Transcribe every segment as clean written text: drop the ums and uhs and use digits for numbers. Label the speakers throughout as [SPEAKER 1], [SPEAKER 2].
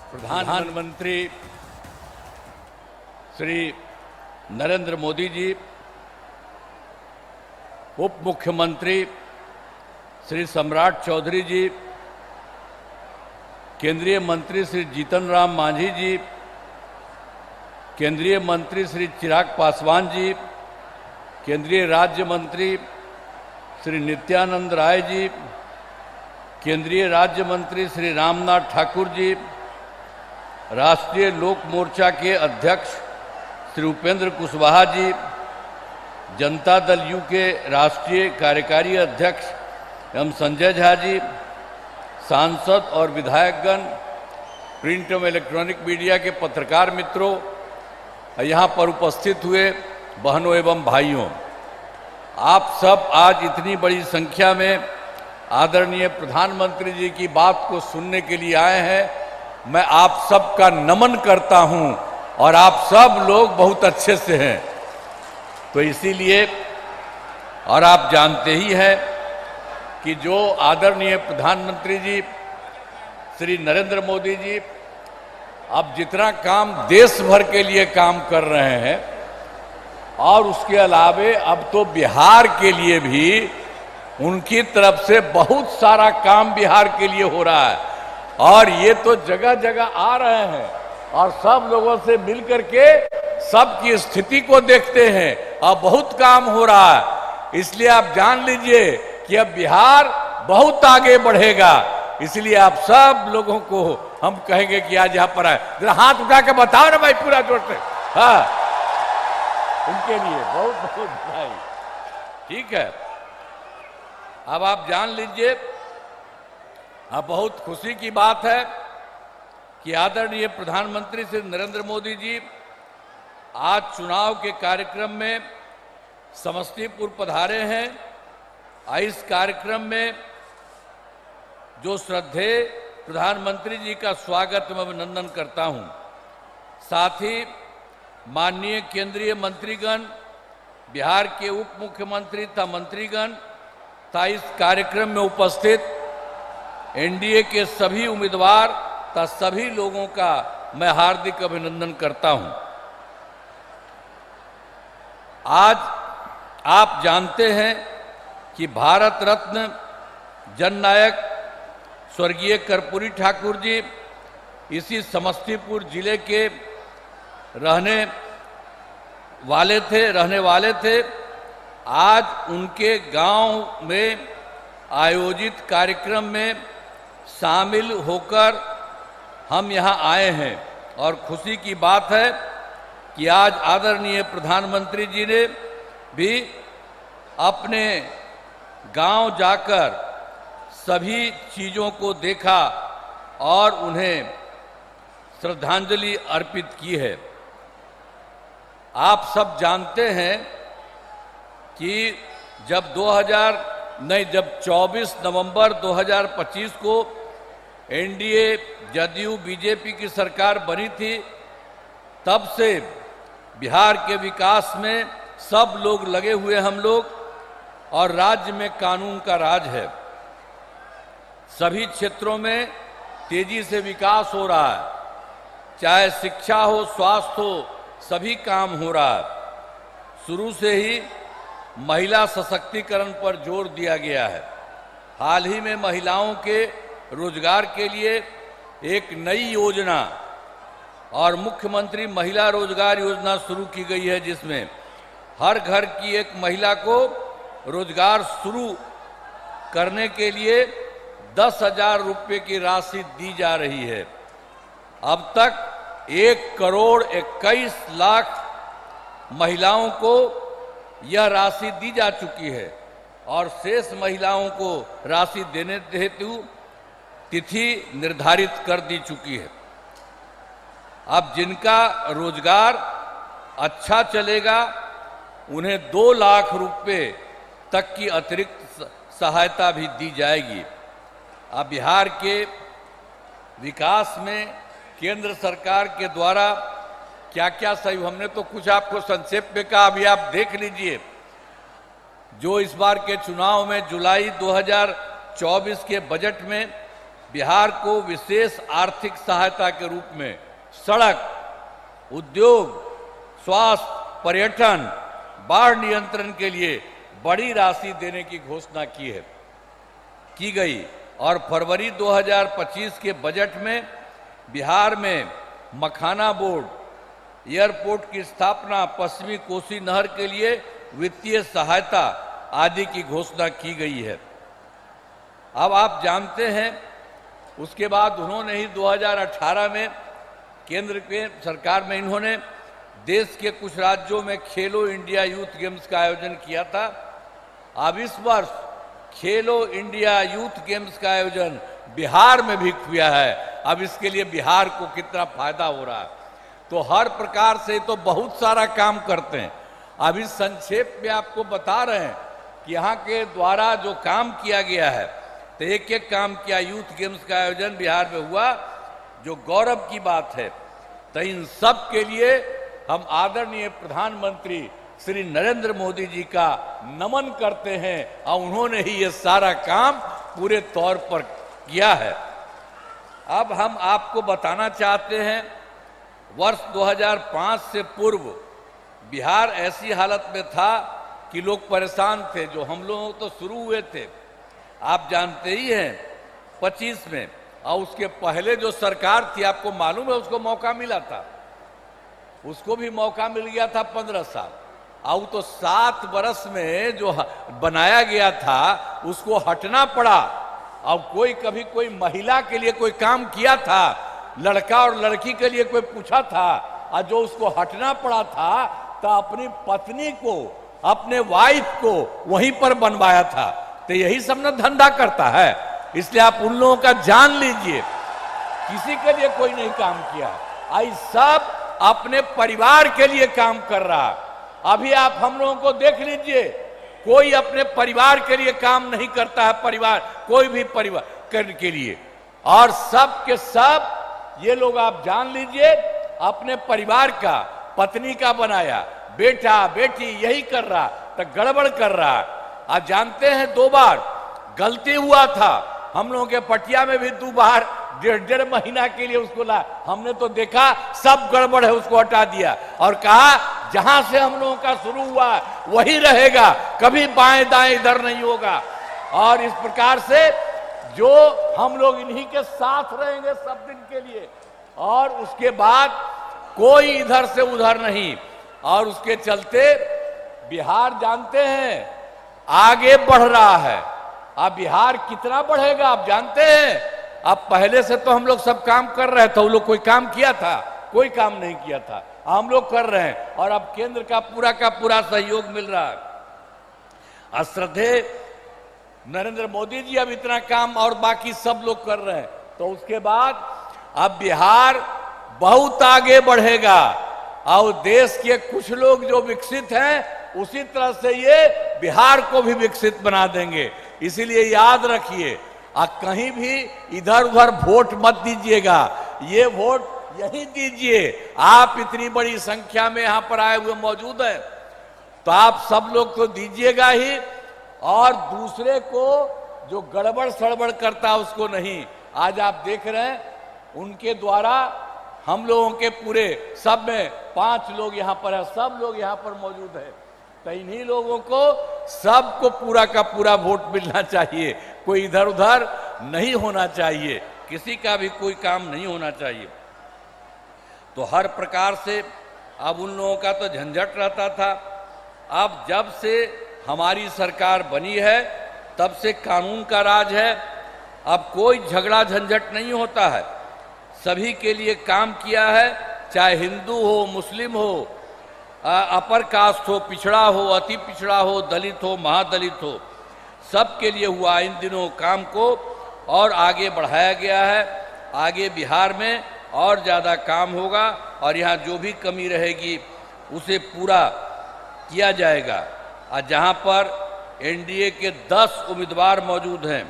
[SPEAKER 1] प्रधानमंत्री श्री नरेंद्र मोदी जी, उप मुख्यमंत्री श्री सम्राट चौधरी जी, केंद्रीय मंत्री श्री जीतन राम मांझी जी, केंद्रीय मंत्री श्री चिराग पासवान जी, केंद्रीय राज्य मंत्री श्री नित्यानंद राय जी, केंद्रीय राज्य मंत्री श्री रामनाथ ठाकुर जी, राष्ट्रीय लोक मोर्चा के अध्यक्ष श्री उपेंद्र कुशवाहा जी, जनता दल यू के राष्ट्रीय कार्यकारी अध्यक्ष एवं संजय झा जी, सांसद और विधायकगण, प्रिंट एवं इलेक्ट्रॉनिक मीडिया के पत्रकार मित्रों, यहाँ पर उपस्थित हुए बहनों एवं भाइयों, आप सब आज इतनी बड़ी संख्या में आदरणीय प्रधानमंत्री जी की बात को सुनने के लिए आए हैं। मैं आप सब का नमन करता हूं और आप सब लोग बहुत अच्छे से हैं। तो इसीलिए, और आप जानते ही हैं कि जो आदरणीय प्रधानमंत्री जी श्री नरेंद्र मोदी जी अब जितना काम देश भर के लिए काम कर रहे हैं और उसके अलावे अब तो बिहार के लिए भी उनकी तरफ से बहुत सारा काम बिहार के लिए हो रहा है और ये तो जगह जगह आ रहे हैं और सब लोगों से मिल करके सबकी स्थिति को देखते हैं और बहुत काम हो रहा है। इसलिए आप जान लीजिए कि अब बिहार बहुत आगे बढ़ेगा। इसलिए आप सब लोगों को हम कहेंगे कि आज यहाँ पर आए, जरा हाथ उठा के बताओ ना भाई पूरा जोर से। हाँ, उनके लिए बहुत बहुत बधाई। ठीक है, अब आप जान लीजिए, अब बहुत खुशी की बात है कि आदरणीय प्रधानमंत्री श्री नरेंद्र मोदी जी आज चुनाव के कार्यक्रम में समस्तीपुर पधारे हैं। इस कार्यक्रम में जो श्रद्धेय प्रधानमंत्री जी का स्वागत मैं अभिनंदन करता हूं। साथ ही माननीय केंद्रीय मंत्रीगण, बिहार के उप मुख्यमंत्री तथा मंत्रीगण तथा इस कार्यक्रम में उपस्थित एनडीए के सभी उम्मीदवार तथा सभी लोगों का मैं हार्दिक अभिनंदन करता हूं। आज आप जानते हैं कि भारत रत्न जननायक स्वर्गीय कर्पूरी ठाकुर जी इसी समस्तीपुर जिले के रहने वाले थे। आज उनके गांव में आयोजित कार्यक्रम में शामिल होकर हम यहां आए हैं और खुशी की बात है कि आज आदरणीय प्रधानमंत्री जी ने भी अपने गांव जाकर सभी चीज़ों को देखा और उन्हें श्रद्धांजलि अर्पित की है। आप सब जानते हैं कि जब 24 नवंबर 2025 को एनडीए जदयू बीजेपी की सरकार बनी थी, तब से बिहार के विकास में सब लोग लगे हुए हम लोग और राज्य में कानून का राज है। सभी क्षेत्रों में तेजी से विकास हो रहा है, चाहे शिक्षा हो, स्वास्थ्य हो, सभी काम हो रहा है। शुरू से ही महिला सशक्तिकरण पर जोर दिया गया है। हाल ही में महिलाओं के रोजगार के लिए एक नई योजना और मुख्यमंत्री महिला रोजगार योजना शुरू की गई है, जिसमें हर घर की एक महिला को रोजगार शुरू करने के लिए 10,000 रुपये की राशि दी जा रही है। अब तक 1,21,00,000 महिलाओं को यह राशि दी जा चुकी है और शेष महिलाओं को राशि देने हेतु तिथि निर्धारित कर दी चुकी है। अब जिनका रोजगार अच्छा चलेगा उन्हें 2 लाख रुपए तक की अतिरिक्त सहायता भी दी जाएगी। अब बिहार के विकास में केंद्र सरकार के द्वारा क्या क्या सही, हमने तो कुछ आपको संक्षेप में कहा, अभी आप देख लीजिए। जो इस बार के चुनाव में जुलाई 2024 के बजट में बिहार को विशेष आर्थिक सहायता के रूप में सड़क, उद्योग, स्वास्थ्य, पर्यटन, बाढ़ नियंत्रण के लिए बड़ी राशि देने की घोषणा की गई और फरवरी 2025 के बजट में बिहार में मखाना बोर्ड, एयरपोर्ट की स्थापना, पश्चिमी कोसी नहर के लिए वित्तीय सहायता आदि की घोषणा की गई है। अब आप जानते हैं उसके बाद उन्होंने ही 2018 में केंद्र के सरकार में इन्होंने देश के कुछ राज्यों में खेलो इंडिया यूथ गेम्स का आयोजन किया था। अब इस वर्ष खेलो इंडिया यूथ गेम्स का आयोजन बिहार में भी किया है। अब इसके लिए बिहार को कितना फायदा हो रहा है, तो हर प्रकार से तो बहुत सारा काम करते हैं। अभी संक्षेप में आपको बता रहे हैं कि यहाँ के द्वारा जो काम किया गया है, तो एक एक काम किया। यूथ गेम्स का आयोजन बिहार में हुआ, जो गौरव की बात है। तो इन सब के लिए हम आदरणीय प्रधानमंत्री श्री नरेंद्र मोदी जी का नमन करते हैं और उन्होंने ही ये सारा काम पूरे तौर पर किया है। अब हम आपको बताना चाहते हैं, वर्ष 2005 से पूर्व बिहार ऐसी हालत में था कि लोग परेशान थे। जो हम लोग तो शुरू हुए थे, आप जानते ही हैं, 25 में, और उसके पहले जो सरकार थी, आपको मालूम है, उसको मौका मिला था, उसको भी मौका मिल गया था 15 साल। और तो 7 वर्ष में जो बनाया गया था उसको हटना पड़ा। और कभी कोई महिला के लिए कोई काम किया था, लड़का और लड़की के लिए कोई पूछा था, और जो उसको हटना पड़ा था तो अपनी पत्नी को, अपने वाइफ को वहीं पर बनवाया था। तो यही सब ना धंधा करता है। इसलिए आप उन लोगों का जान लीजिए, किसी के लिए कोई नहीं काम किया, आई सब अपने परिवार के लिए काम कर रहा। अभी आप हम लोगों को देख लीजिए, कोई अपने परिवार के लिए काम नहीं करता है, परिवार, कोई भी परिवार करने के लिए। और सब के सब ये लोग आप जान लीजिए, अपने परिवार का, पत्नी का बनाया, बेटा बेटी यही कर रहा, तो गड़बड़ कर रहा। आप जानते हैं 2 बार गलती हुआ था हम लोगों के पटिया में भी, 2 बार 1.5 महीना के लिए उसको ला। हमने तो देखा सब गड़बड़ है, उसको हटा दिया और कहा जहां से हम लोगों का शुरू हुआ वही रहेगा, कभी बाएं दाएं इधर नहीं होगा। और इस प्रकार से जो हम लोग इन्हीं के साथ रहेंगे सब दिन के लिए, और उसके बाद कोई इधर से उधर नहीं। और उसके चलते बिहार जानते हैं आगे बढ़ रहा है। अब बिहार कितना बढ़ेगा आप जानते हैं। अब पहले से तो हम लोग सब काम कर रहे थे, वो लोग कोई काम किया था? कोई काम नहीं किया था। हम लोग कर रहे हैं और अब केंद्र का पूरा सहयोग मिल रहा है। श्रद्धेय नरेंद्र मोदी जी अब इतना काम और बाकी सब लोग कर रहे हैं, तो उसके बाद अब बिहार बहुत आगे बढ़ेगा। और देश के कुछ लोग जो विकसित हैं, उसी तरह से ये बिहार को भी विकसित बना देंगे। इसीलिए याद रखिए, कहीं भी इधर उधर वोट मत दीजिएगा, ये वोट यही दीजिए। आप इतनी बड़ी संख्या में यहां पर आए हुए मौजूद हैं, तो आप सब लोग तो दीजिएगा ही, और दूसरे को जो गड़बड़ सड़बड़ करता है उसको नहीं। आज आप देख रहे हैं उनके द्वारा हम लोगों के पूरे सब में 5 लोग यहाँ पर है, सब लोग यहाँ पर मौजूद है। तो इन्हीं लोगों को सबको पूरा का पूरा वोट मिलना चाहिए, कोई इधर उधर नहीं होना चाहिए, किसी का भी कोई काम नहीं होना चाहिए। तो हर प्रकार से अब उन लोगों का तो झंझट रहता था। अब जब से हमारी सरकार बनी है तब से कानून का राज है। अब कोई झगड़ा झंझट नहीं होता है, सभी के लिए काम किया है, चाहे हिंदू हो, मुस्लिम हो, अपर कास्ट हो, पिछड़ा हो, अति पिछड़ा हो, दलित हो, महादलित हो, सबके लिए हुआ इन दिनों काम को और आगे बढ़ाया गया है। आगे बिहार में और ज़्यादा काम होगा और यहाँ जो भी कमी रहेगी उसे पूरा किया जाएगा। और जहाँ पर एनडीए के 10 उम्मीदवार मौजूद हैं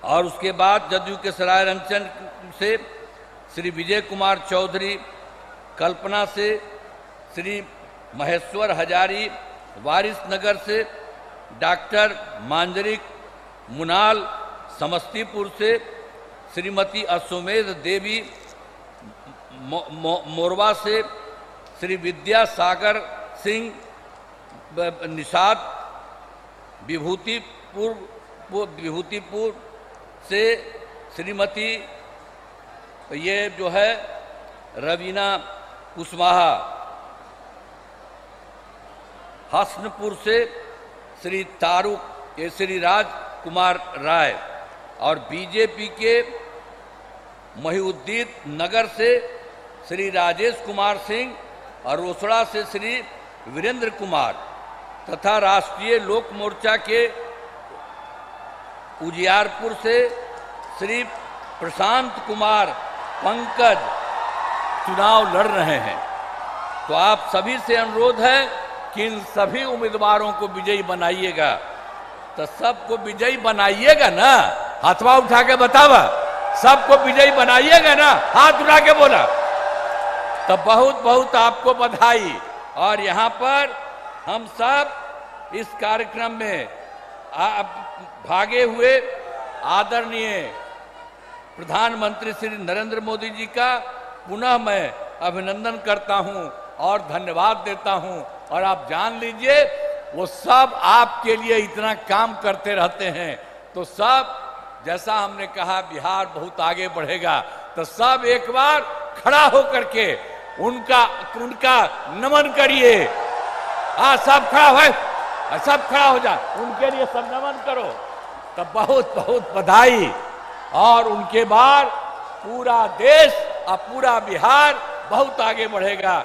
[SPEAKER 1] और उसके बाद जदयू के सरायरंजन से श्री विजय कुमार चौधरी, कल्पना से श्री महेश्वर हजारी, वारिसनगर से डॉक्टर मांजरिक मुनाल, समस्तीपुर से श्रीमती अश्वमेध देवी मोरवा से, श्री विद्यासागर सिंह निषाद विभूतिपुर से, श्रीमती ये जो है रवीना कुशवाहा हसनपुर से, श्री राज कुमार राय, और बीजेपी के महिउद्दीन नगर से श्री राजेश कुमार सिंह, और रोसड़ा से श्री वीरेंद्र कुमार, तथा राष्ट्रीय लोक मोर्चा के उजियारपुर से श्री प्रशांत कुमार पंकज चुनाव लड़ रहे हैं। तो आप सभी से अनुरोध है कि इन सभी उम्मीदवारों को विजयी बनाइएगा। तो सबको विजयी बनाइएगा ना? हाथवा उठा के बतावा, सबको विजयी बनाइएगा ना? हाथ उठा के बोला। तो बहुत बहुत आपको बधाई। और यहाँ पर हम सब इस कार्यक्रम में भागे हुए आदरणीय प्रधानमंत्री श्री नरेंद्र मोदी जी का पुनः मैं अभिनंदन करता हूं और धन्यवाद देता हूं। और आप जान लीजिए, वो सब आपके लिए इतना काम करते रहते हैं। तो सब, जैसा हमने कहा, बिहार बहुत आगे बढ़ेगा। तो सब एक बार खड़ा होकर के उनका नमन करिए। सब खड़ा हो, सब खड़ा हो जा, उनके लिए सब नमन करो। तो बहुत बहुत बधाई। और उनके बाद पूरा देश और पूरा बिहार बहुत आगे बढ़ेगा।